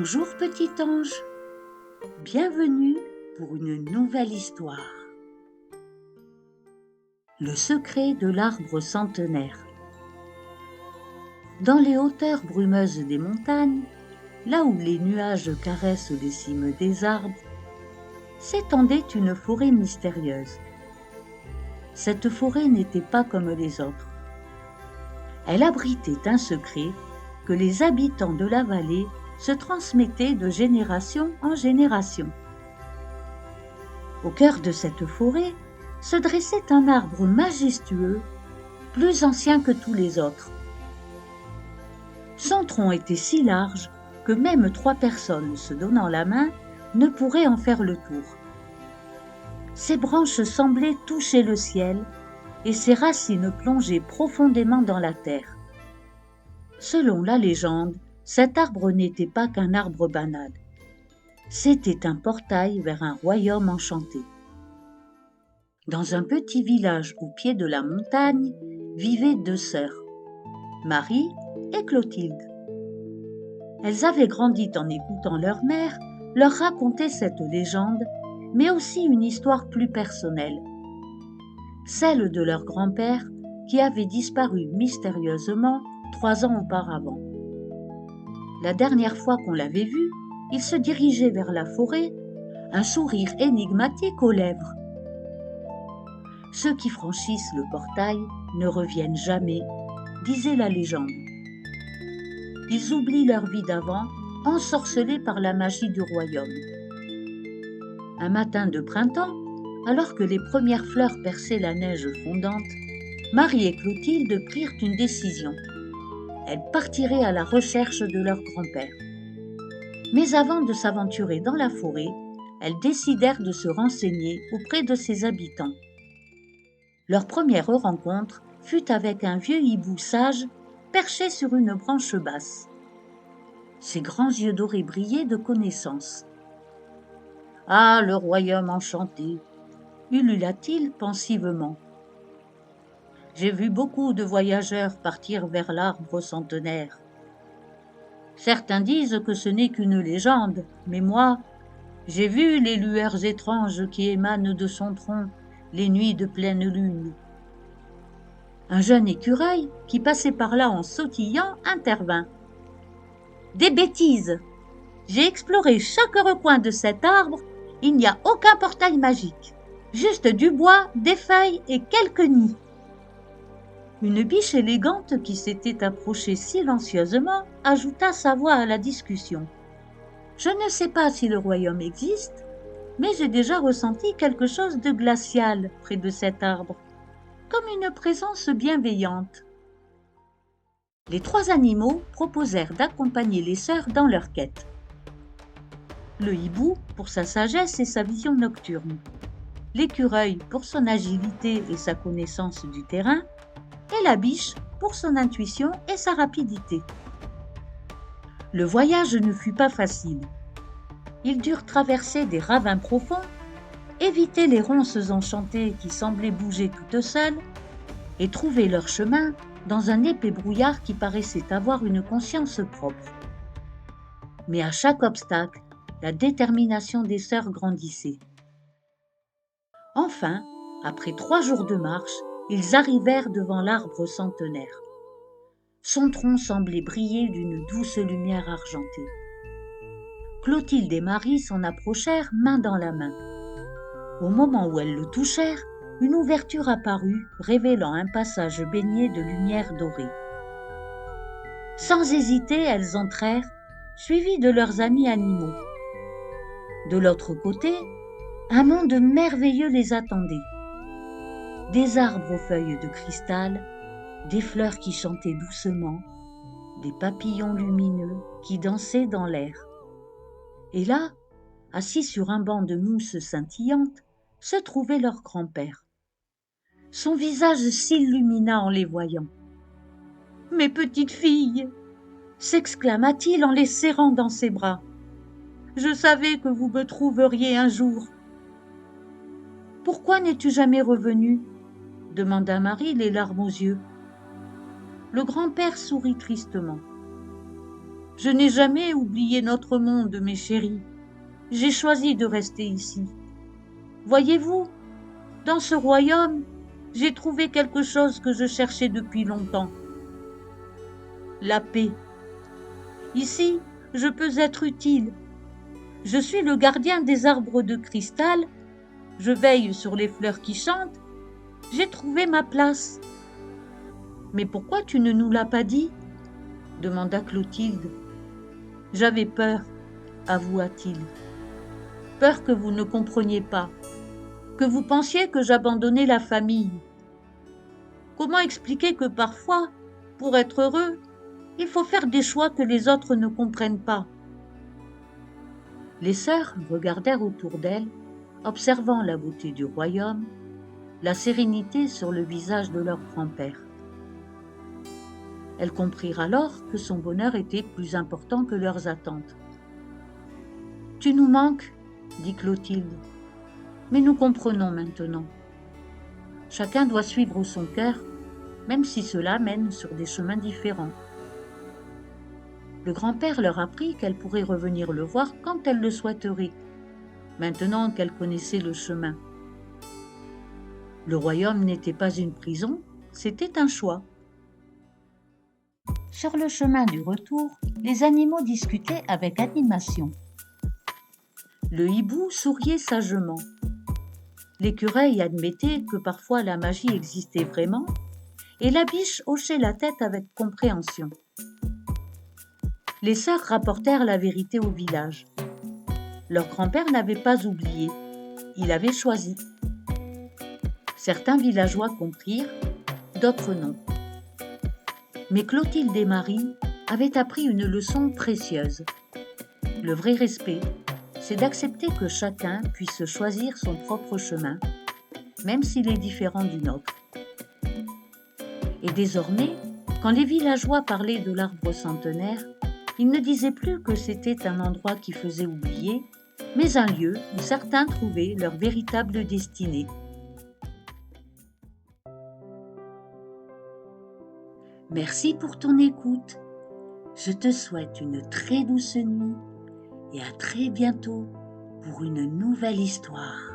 Bonjour petit ange, bienvenue pour une nouvelle histoire. Le secret de l'arbre centenaire. Dans les hauteurs brumeuses des montagnes, là où les nuages caressent les cimes des arbres, s'étendait une forêt mystérieuse. Cette forêt n'était pas comme les autres. Elle abritait un secret que les habitants de la vallée se transmettaient de génération en génération. Au cœur de cette forêt se dressait un arbre majestueux, plus ancien que tous les autres. Son tronc était si large que même 3 personnes se donnant la main ne pourraient en faire le tour. Ses branches semblaient toucher le ciel et ses racines plongeaient profondément dans la terre. Selon la légende, cet arbre n'était pas qu'un arbre banal. C'était un portail vers un royaume enchanté. Dans un petit village au pied de la montagne vivaient 2 sœurs, Marie et Clotilde. Elles avaient grandi en écoutant leur mère leur raconter cette légende, mais aussi une histoire plus personnelle, celle de leur grand-père qui avait disparu mystérieusement 3 ans auparavant. La dernière fois qu'on l'avait vu, il se dirigeait vers la forêt, un sourire énigmatique aux lèvres. Ceux qui franchissent le portail ne reviennent jamais, disait la légende. Ils oublient leur vie d'avant, ensorcelés par la magie du royaume. Un matin de printemps, alors que les premières fleurs perçaient la neige fondante, Marie et Clotilde prirent une décision. Elles partiraient à la recherche de leur grand-père. Mais avant de s'aventurer dans la forêt, elles décidèrent de se renseigner auprès de ses habitants. Leur première rencontre fut avec un vieux hibou sage perché sur une branche basse. Ses grands yeux dorés brillaient de connaissance. « Ah, le royaume enchanté !» ulula-t-il pensivement. « J'ai vu beaucoup de voyageurs partir vers l'arbre centenaire. Certains disent que ce n'est qu'une légende, mais moi, j'ai vu les lueurs étranges qui émanent de son tronc les nuits de pleine lune. » Un jeune écureuil qui passait par là en sautillant intervint. « Des bêtises! J'ai exploré chaque recoin de cet arbre, il n'y a aucun portail magique, juste du bois, des feuilles et quelques nids. » Une biche élégante qui s'était approchée silencieusement ajouta sa voix à la discussion. « Je ne sais pas si le royaume existe, mais j'ai déjà ressenti quelque chose de glacial près de cet arbre, comme une présence bienveillante. » Les 3 animaux proposèrent d'accompagner les sœurs dans leur quête. Le hibou pour sa sagesse et sa vision nocturne, l'écureuil pour son agilité et sa connaissance du terrain, et la biche pour son intuition et sa rapidité. Le voyage ne fut pas facile. Ils durent traverser des ravins profonds, éviter les ronces enchantées qui semblaient bouger toutes seules, et trouver leur chemin dans un épais brouillard qui paraissait avoir une conscience propre. Mais à chaque obstacle, la détermination des sœurs grandissait. Enfin, après 3 jours de marche, ils arrivèrent devant l'arbre centenaire. Son tronc semblait briller d'une douce lumière argentée. Clotilde et Marie s'en approchèrent main dans la main. Au moment où elles le touchèrent, une ouverture apparut, révélant un passage baigné de lumière dorée. Sans hésiter, elles entrèrent, suivies de leurs amis animaux. De l'autre côté, un monde merveilleux les attendait. Des arbres aux feuilles de cristal, des fleurs qui chantaient doucement, des papillons lumineux qui dansaient dans l'air. Et là, assis sur un banc de mousse scintillante, se trouvait leur grand-père. Son visage s'illumina en les voyant. « Mes petites filles !» s'exclama-t-il en les serrant dans ses bras. « Je savais que vous me trouveriez un jour. »« Pourquoi n'es-tu jamais revenue ?» demanda Marie, les larmes aux yeux. Le grand-père sourit tristement. Je n'ai jamais oublié notre monde, mes chéris. J'ai choisi de rester ici. Voyez-vous, dans ce royaume, j'ai trouvé quelque chose que je cherchais depuis longtemps. La paix. Ici, je peux être utile. Je suis le gardien des arbres de cristal. Je veille sur les fleurs qui chantent. J'ai trouvé ma place. Mais pourquoi tu ne nous l'as pas dit ? Demanda Clotilde. J'avais peur, avoua-t-il. Peur que vous ne compreniez pas, que vous pensiez que j'abandonnais la famille. Comment expliquer que parfois, pour être heureux, il faut faire des choix que les autres ne comprennent pas ? Les sœurs regardèrent autour d'elles, observant la beauté du royaume, la sérénité sur le visage de leur grand-père. Elles comprirent alors que son bonheur était plus important que leurs attentes. « Tu nous manques, » dit Clotilde, « mais nous comprenons maintenant. Chacun doit suivre son cœur, même si cela mène sur des chemins différents. » Le grand-père leur apprit qu'elle pourrait revenir le voir quand elle le souhaiterait, maintenant qu'elle connaissait le chemin. Le royaume n'était pas une prison, c'était un choix. Sur le chemin du retour, les animaux discutaient avec animation. Le hibou souriait sagement. L'écureuil admettait que parfois la magie existait vraiment, et la biche hochait la tête avec compréhension. Les sœurs rapportèrent la vérité au village. Leur grand-père n'avait pas oublié, il avait choisi. Certains villageois comprirent, d'autres non. Mais Clotilde et Marie avaient appris une leçon précieuse. Le vrai respect, c'est d'accepter que chacun puisse choisir son propre chemin, même s'il est différent du nôtre. Et désormais, quand les villageois parlaient de l'arbre centenaire, ils ne disaient plus que c'était un endroit qui faisait oublier, mais un lieu où certains trouvaient leur véritable destinée. Merci pour ton écoute. Je te souhaite une très douce nuit et à très bientôt pour une nouvelle histoire.